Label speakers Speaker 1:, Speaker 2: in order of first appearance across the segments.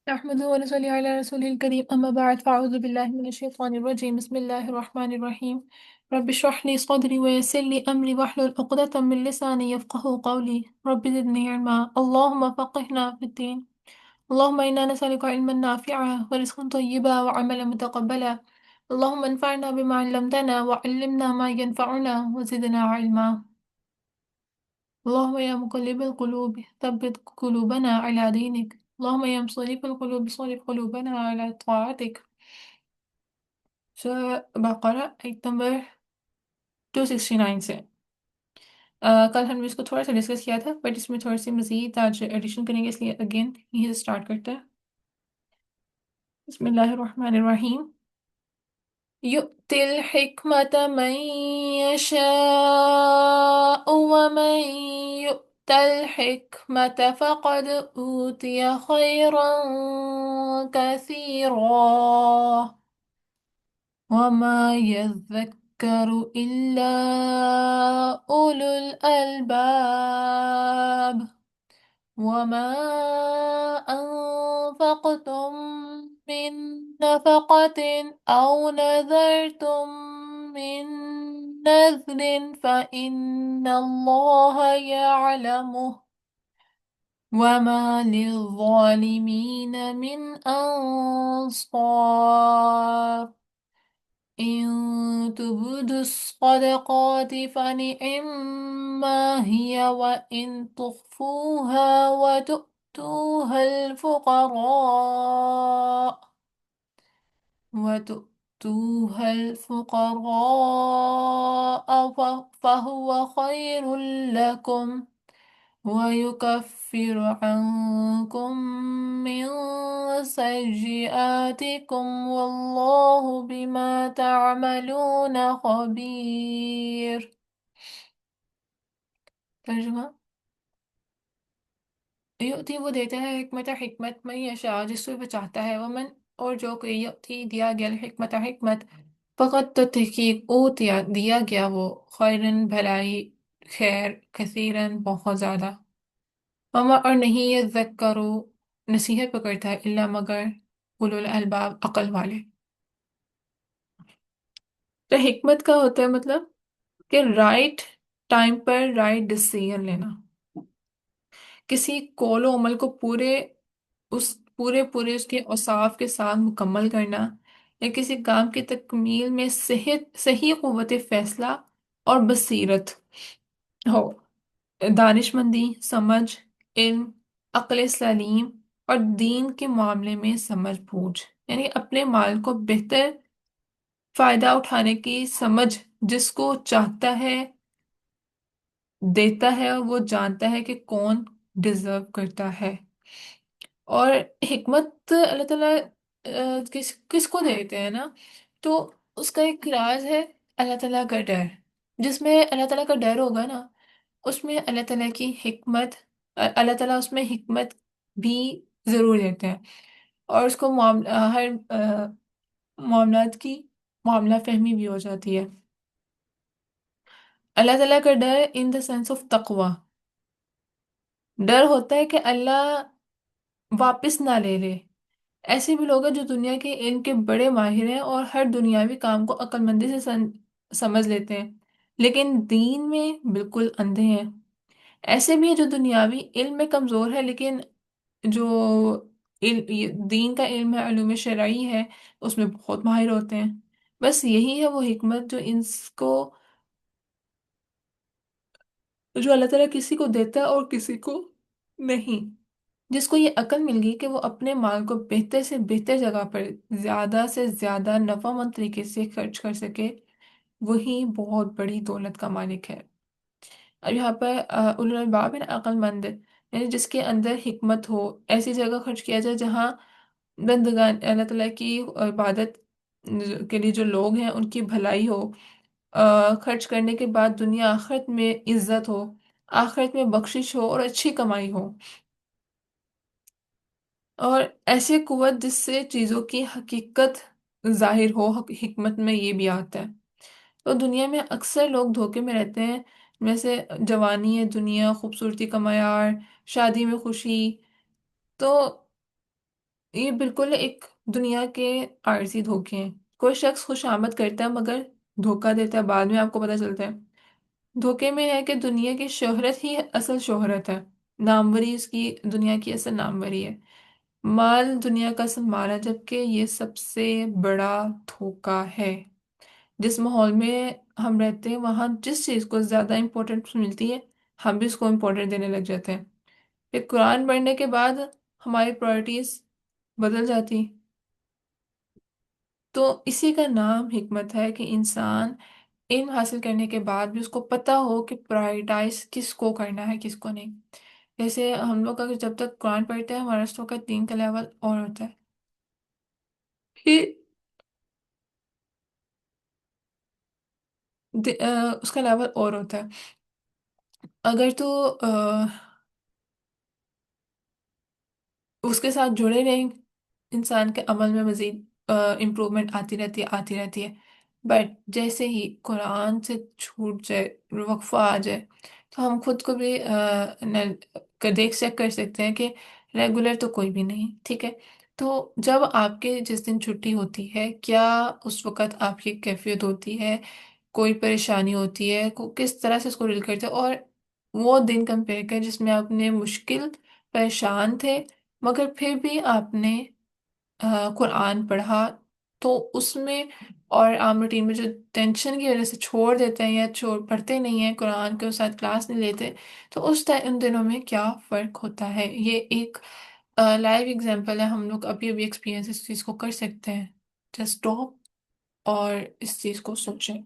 Speaker 1: نحمده ونصلي على رسوله الكريم أما بعد فأعوذ بالله من الشيطان الرجيم بسم الله الرحمن الرحيم رب اشرح لي صدري ويسر لي أمري واحلل عقدة من لساني يفقه قولي رب زدني علما اللهم فقهنا في الدين اللهم إنا نسألك علما نافعا ورزقا طيبا وعملا متقبلا اللهم انفعنا بما علمتنا وعلمنا ما ينفعنا وزدنا علما اللهم يا مقلب القلوب ثبت قلوبنا على دينك اللهم يا مصرف القلوب صرف قلوبنا على طاعتك. سورہ بقرہ ایت نمبر 269 سے کل ہم نے اس کو تھوڑا سا ڈسکس کیا تھا بٹ اس میں تھوڑی سی مزید آج ایڈیشن کریں گے اس لیے اگین یہ اسٹارٹ کرتے ہیں. بسم اللہ الرحمن الرحیم. يؤتي الحكمة من يشاء ومن يؤت الحكمة فقد أوتي خيرا كثيرا وما يذكر إلا أولو الألباب وما أنفقتم من نفقة أو نذرتم من نذر فإن الله يعلمه وما للظالمين من أنصار إن تبدوا الصدقات فنعما هي وإن تخفوها وتؤتوها الفقراء فهو خير لكم ويكفر عنكم من سيئاتكم والله بما تعملون خبير. ترجمہ. یؤتی وہ دیتا ہے حکمت حکمت من یشاء جس کو وہ چاہتا ہے ومن اور جو کہ یؤتی دیا گیا حکمت حکمت فقط تو تحقیق اوتیا دیا گیا وہ خیرن بھلائی خیر کثیرن بہت زیادہ وما اور نہیں یذکروا نصیحت پکڑتا ہے الا مگر اولو الالباب عقل والے. تو حکمت کا ہوتا ہے مطلب کہ رائٹ ٹائم پر رائٹ ڈیسیژن لینا، کسی قول و عمل کو پورے اس کے اوصاف کے ساتھ مکمل کرنا، یا کسی کام کی تکمیل میں صحیح قوت فیصلہ اور بصیرت ہو، دانش مندی، سمجھ، علم، عقل سلیم اور دین کے معاملے میں سمجھ بوجھ، یعنی اپنے مال کو بہتر فائدہ اٹھانے کی سمجھ جس کو چاہتا ہے دیتا ہے اور وہ جانتا ہے کہ کون ڈیزرو کرتا ہے. اور حکمت اللہ تعالیٰ کس کو دیتے ہیں نا، تو اس کا ایک راز ہے اللہ تعالیٰ کا ڈر. جس میں اللہ تعالیٰ کا ڈر ہوگا نا اس میں اللہ تعالیٰ کی حکمت، اللہ تعالیٰ اس میں حکمت بھی ضرور دیتے ہیں، اور اس کو ہر معاملات کی معاملہ فہمی بھی ہو جاتی ہے. اللہ تعالیٰ کا ڈر ان دا سینس آف تقوی، ڈر ہوتا ہے کہ اللہ واپس نہ لے لے. ایسے بھی لوگ ہیں جو دنیا کے علم کے بڑے ماہر ہیں اور ہر دنیاوی کام کو عقل مندی سے سمجھ لیتے ہیں، لیکن دین میں بالکل اندھے ہیں. ایسے بھی ہیں جو دنیاوی علم میں کمزور ہے لیکن جو دین کا علم ہے، علوم شرعی ہے، اس میں بہت ماہر ہوتے ہیں. بس یہی ہے وہ حکمت کو جو اللہ تعالیٰ کسی کو دیتا ہے اور کسی کو نہیں. جس کو یہ عقل مل گئی کہ وہ اپنے مال کو بہتر سے بہتر جگہ پر زیادہ سے زیادہ نفع مند طریقے سے خرچ کر سکے، وہی بہت بڑی دولت کا مالک ہے. اب یہاں پر اولو الالباب ہے نا، عقل مند، یعنی جس کے اندر حکمت ہو، ایسی جگہ خرچ کیا جائے جہاں بندگان اللہ تعالیٰ کی عبادت کے لیے جو لوگ ہیں ان کی بھلائی ہو، خرچ کرنے کے بعد دنیا آخرت میں عزت ہو، آخرت میں بخشش ہو اور اچھی کمائی ہو، اور ایسی قوت جس سے چیزوں کی حقیقت ظاہر ہو. حکمت میں یہ بھی آتا ہے. تو دنیا میں اکثر لوگ دھوکے میں رہتے ہیں، جیسے جوانی ہے دنیا، خوبصورتی کا معیار، شادی میں خوشی. تو یہ بالکل ایک دنیا کے عارضی دھوکے ہیں۔ کوئی شخص خوش آمد کرتا ہے مگر دھوکہ دیتا ہے، بعد میں آپ کو پتہ چلتا ہے دھوکے میں ہے کہ دنیا کی شہرت ہی اصل شہرت ہے، ناموری اس کی دنیا کی اصل ناموری ہے، مال دنیا کا اصل مال ہے، جبکہ یہ سب سے بڑا دھوکہ ہے۔ جس ماحول میں ہم رہتے ہیں وہاں جس چیز کو زیادہ امپورٹنٹ ملتی ہے ہم بھی اس کو امپورٹنٹ دینے لگ جاتے ہیں، پھر قرآن پڑھنے کے بعد ہماری پرائورٹیز بدل جاتی۔ تو اسی کا نام حکمت ہے کہ انسان علم حاصل کرنے کے بعد بھی اس کو پتہ ہو کہ پرائرٹائز کس کو کرنا ہے کس کو نہیں۔ جیسے ہم لوگ اگر جب تک قرآن پڑھتے ہیں ہمارا اس وقت دین کا لیول اور ہوتا ہے، پھر اس کا لیول اور ہوتا ہے۔ اگر تو اس کے ساتھ جڑے رہیں، انسان کے عمل میں مزید امپرومنٹ آتی رہتی ہے آتی رہتی ہے، بٹ جیسے ہی قرآن سے چھوٹ جائے، وقفہ آ جائے، تو ہم خود کو بھی دیکھ چیک کر سکتے ہیں کہ ریگولر تو کوئی بھی نہیں، ٹھیک ہے۔ تو جب آپ کے جس دن چھٹی ہوتی ہے، کیا اس وقت آپ کی کیفیت ہوتی ہے، کوئی پریشانی ہوتی ہے، کس طرح سے اس کو ڈیل کرتے ہیں، اور وہ دن کمپیئر کریں جس میں آپ نے مشکل پریشان تھے مگر پھر بھی آپ نے قرآن پڑھا، تو اس میں اور عام روٹین میں جو ٹینشن کی وجہ سے چھوڑ دیتے ہیں یا پڑھتے نہیں ہیں قرآن کے ساتھ کلاس نہیں لیتے، تو ان دنوں میں کیا فرق ہوتا ہے، یہ ایک لائیو ایگزامپل ہے، ہم لوگ ابھی ابھی ایکسپیرینس اس چیز کو کر سکتے ہیں۔ جسٹ اسٹاپ اور اس چیز کو سوچیں۔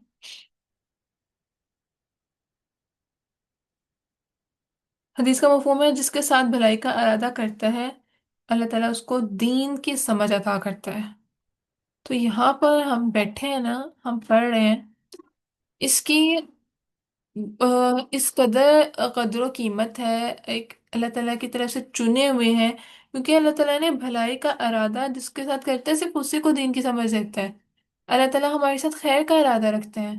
Speaker 1: حدیث کا مفہوم ہے جس کے ساتھ بھلائی کا ارادہ کرتا ہے اللہ تعالیٰ اس کو دین کی سمجھ عطا کرتا ہے۔ تو یہاں پر ہم بیٹھے ہیں نا، ہم پڑھ رہے ہیں، اس کی اس قدر قدر و قیمت ہے، ایک اللہ تعالیٰ کی طرف سے چنے ہوئے ہیں، کیونکہ اللہ تعالیٰ نے بھلائی کا ارادہ جس کے ساتھ کرتے ہیں صرف اسی کو دین کی سمجھ دیتا ہے۔ اللہ تعالیٰ ہمارے ساتھ خیر کا ارادہ رکھتے ہیں،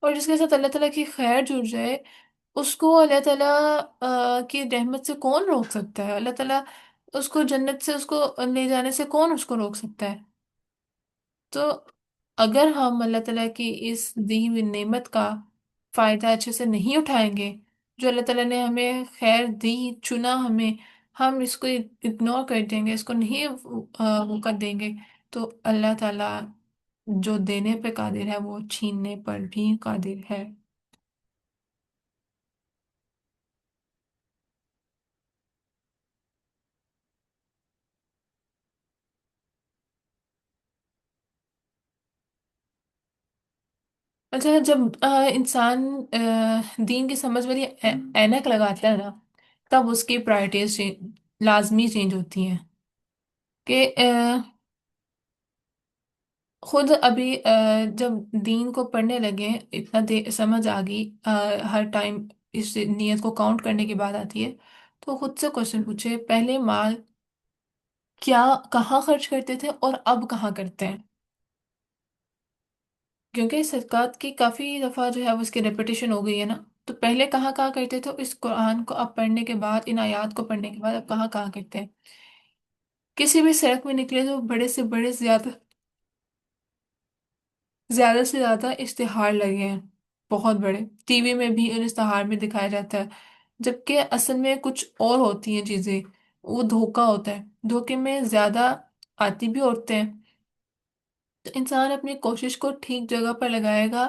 Speaker 1: اور جس کے ساتھ اللہ تعالیٰ کی خیر جڑ جائے اس کو اللہ تعالیٰ کی رحمت سے کون روک سکتا ہے؟ اللہ تعالیٰ اس کو جنت سے اس کو لے جانے سے کون اس کو روک سکتا ہے؟ تو اگر ہم اللہ تعالیٰ کی اس دی ہوئی نعمت کا فائدہ اچھے سے نہیں اٹھائیں گے، جو اللہ تعالیٰ نے ہمیں خیر دی، چنا ہمیں، ہم اس کو اگنور کر دیں گے، اس کو نہیں وہ کر دیں گے، تو اللہ تعالیٰ جو دینے پہ قادر ہے وہ چھیننے پر بھی قادر ہے۔ اچھا، جب انسان دین کی سمجھ والی اینک لگاتا ہے نا، تب اس کی پرائرٹیز لازمی چینج ہوتی ہیں کہ خود ابھی جب دین کو پڑھنے لگے اتنا سمجھ آ گئی، ہر ٹائم اس نیت کو کاؤنٹ کرنے کی بات آتی ہے، تو خود سے کوشچن پوچھے پہلے مال کیا کہاں خرچ کرتے تھے اور اب کہاں کرتے ہیں؟ کیونکہ صدقات کی کافی دفعہ جو ہے وہ اس کی ریپیٹیشن ہو گئی ہے نا، تو پہلے کہاں کہاں کرتے تھے، اس قرآن کو اب پڑھنے کے بعد، ان آیات کو پڑھنے کے بعد اب کہاں کہاں کرتے ہیں؟ کسی بھی سڑک میں نکلے تو بڑے سے بڑے زیادہ سے زیادہ اشتہار لگے ہیں، بہت بڑے، ٹی وی میں بھی ان اشتہار میں دکھایا جاتا ہے، جبکہ اصل میں کچھ اور ہوتی ہیں چیزیں، وہ دھوکہ ہوتا ہے، دھوکے میں زیادہ آتی بھی ہوتے ہیں۔ تو انسان اپنی کوشش کو ٹھیک جگہ پر لگائے گا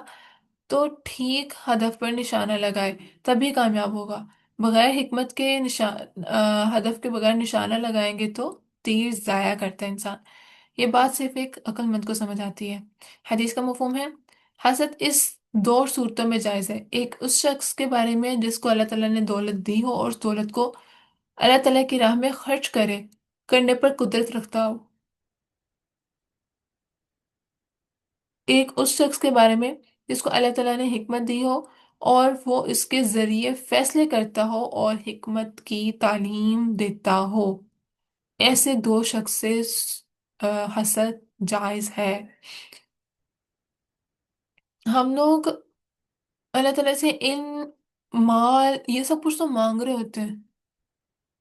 Speaker 1: تو ٹھیک ہدف پر نشانہ لگائے تبھی کامیاب ہوگا، بغیر حکمت کے ہدف کے بغیر نشانہ لگائیں گے تو تیر ضائع کرتا ہے انسان۔ یہ بات صرف ایک عقل مند کو سمجھ آتی ہے۔ حدیث کا مفہوم ہے حسد اس دو صورتوں میں جائز ہے، ایک اس شخص کے بارے میں جس کو اللہ تعالیٰ نے دولت دی ہو اور اس دولت کو اللہ تعالیٰ کی راہ میں خرچ کرنے پر قدرت رکھتا ہو، ایک اس شخص کے بارے میں جس کو اللہ تعالیٰ نے حکمت دی ہو اور وہ اس کے ذریعے فیصلے کرتا ہو اور حکمت کی تعلیم دیتا ہو، ایسے دو شخص سے حسد جائز ہے۔ ہم لوگ اللہ تعالیٰ سے علم، مال، یہ سب کچھ تو مانگ رہے ہوتے ہیں،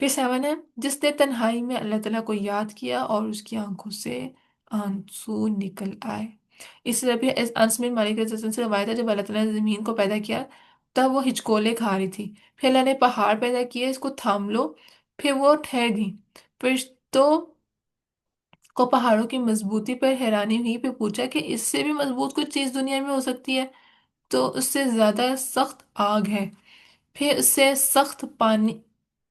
Speaker 1: پھر 7 ہے، جس نے تنہائی میں اللہ تعالیٰ کو یاد کیا اور اس کی آنکھوں سے آنسو نکل آئے۔ اس طرح بھی انس بن مالک رضی اللہ عنہ سے روایت ہے، جب اللہ تعالیٰ نے زمین کو پیدا کیا تب وہ ہچکولے کھا رہی تھی، پھر اللہ نے پہاڑ پیدا کیے، اس کو تھام لو، پھر وہ ٹھہر گئی، پھر تو کو پہاڑوں کی مضبوطی پر حیرانی ہوئی، پھر پوچھا کہ اس سے بھی مضبوط کوئی چیز دنیا میں ہو سکتی ہے؟ تو اس سے زیادہ سخت آگ ہے، پھر اس سے سخت پانی،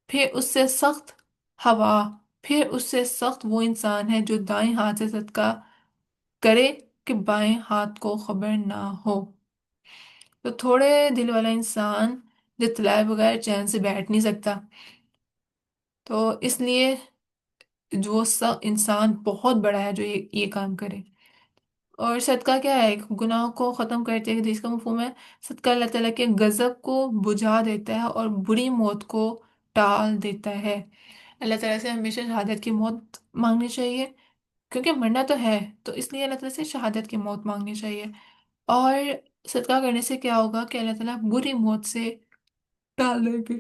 Speaker 1: پھر اس سے سخت ہوا، پھر اس سے سخت وہ انسان ہے جو دائیں ہاتھ سے صدقہ کرے کہ بائیں ہاتھ کو خبر نہ ہو۔ تو تھوڑے دل والا انسان جو تلائے بغیر چین سے بیٹھ نہیں سکتا، تو اس لیے جو انسان بہت بڑا ہے جو یہ کام کرے۔ اور صدقہ کیا ہے؟ گناہ کو ختم کرتے ہیں، جس کا مفہوم ہے صدقہ اللہ تعالیٰ کے غضب کو بجھا دیتا ہے اور بری موت کو ٹال دیتا ہے۔ اللہ تعالیٰ سے ہمیشہ شہادت کی موت مانگنی چاہیے، کیونکہ مرنا تو ہے، تو اس لیے اللہ تعالیٰ سے شہادت کی موت مانگنی چاہیے۔ اور صدقہ کرنے سے کیا ہوگا کہ اللہ تعالیٰ بری موت سے ٹال دیں گے۔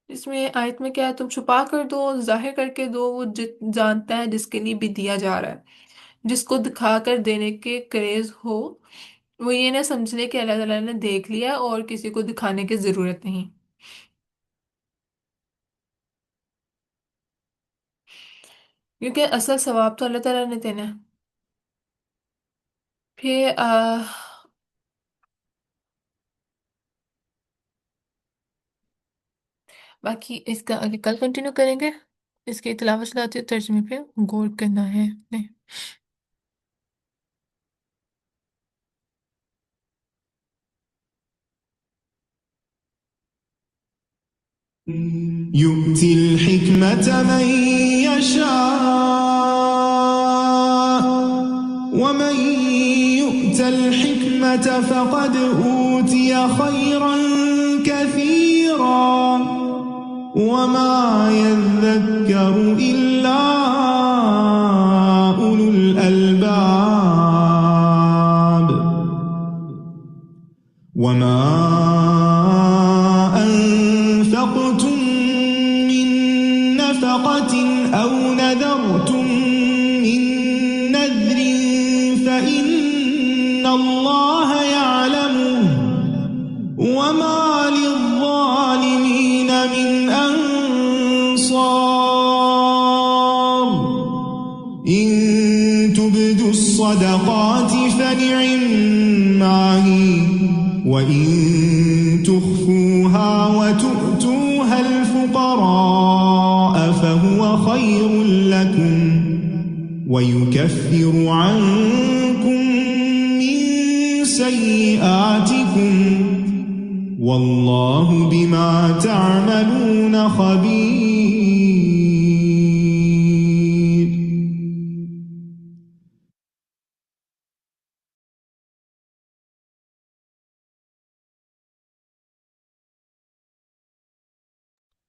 Speaker 1: اس میں آیت میں کیا ہے؟ تم چھپا کر دو، ظاہر کر کے دو، وہ جانتا ہے جس کے لیے بھی دیا جا رہا ہے۔ جس کو دکھا کر دینے کے کریز ہو، وہ یہ نہ سمجھ لے کہ اللہ تعالیٰ نے دیکھ لیا اور کسی کو دکھانے کی ضرورت نہیں، کیونکہ اصل ثواب تو اللہ تعالیٰ نے دینا ہے۔ پھر باقی اس کا آگے کل کنٹینیو کریں گے۔ اس کی تلاوت چلاتے ترجمے پہ غور کرنا ہے نہیں۔
Speaker 2: يؤتي الحكمة من يشاء ومن يؤت الحكمة فقد أوتي خيرا كثيرا وما يذكر إلا أولو الألباب وما أنفقتم من نفقة أو نذرتم من نذر فإن الله يعلمه وما للظالمين من أنصار إن تبدوا الصدقات فنعما هي وإن تخفوها وتؤتوها الفقراء فهو خير لكم ويكفر عنكم من سيئاتكم والله بما تعملون خبير۔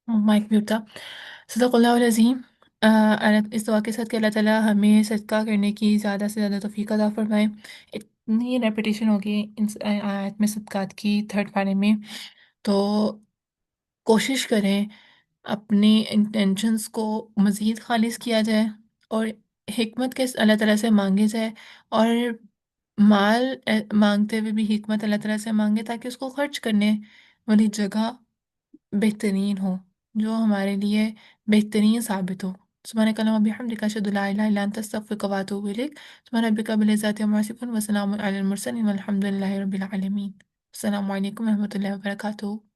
Speaker 1: مائک میوٹ تھا۔ صدق اللہ العظیم۔ اس دعا کے ساتھ کہ اللہ تعالیٰ ہمیں صدقہ کرنے کی زیادہ سے زیادہ توفیق عطا فرمائے۔ اتنی ریپیٹیشن ہوگی ان آیت میں صدقات کی، تھرڈ پارے میں، تو کوشش کریں اپنی انٹینشنس کو مزید خالص کیا جائے اور حکمت کے اللہ تعالیٰ سے مانگے جائے، اور مال مانگتے ہوئے بھی حکمت اللہ تعالیٰ سے مانگے تاکہ اس کو خرچ کرنے والی جگہ بہترین ہو، جو ہمارے لیے بہترین ثابت ہو۔ سبحانک اللہم و بحمدک، اشہد ان لا الہ الا انت، استغفرک و اتوب الیک۔ سبحان ربک رب العزۃ عما یصفون وسلام علی المرسلین والحمد للہ رب العالمین۔ السلام علیکم و رحمۃ اللہ وبرکاتہ۔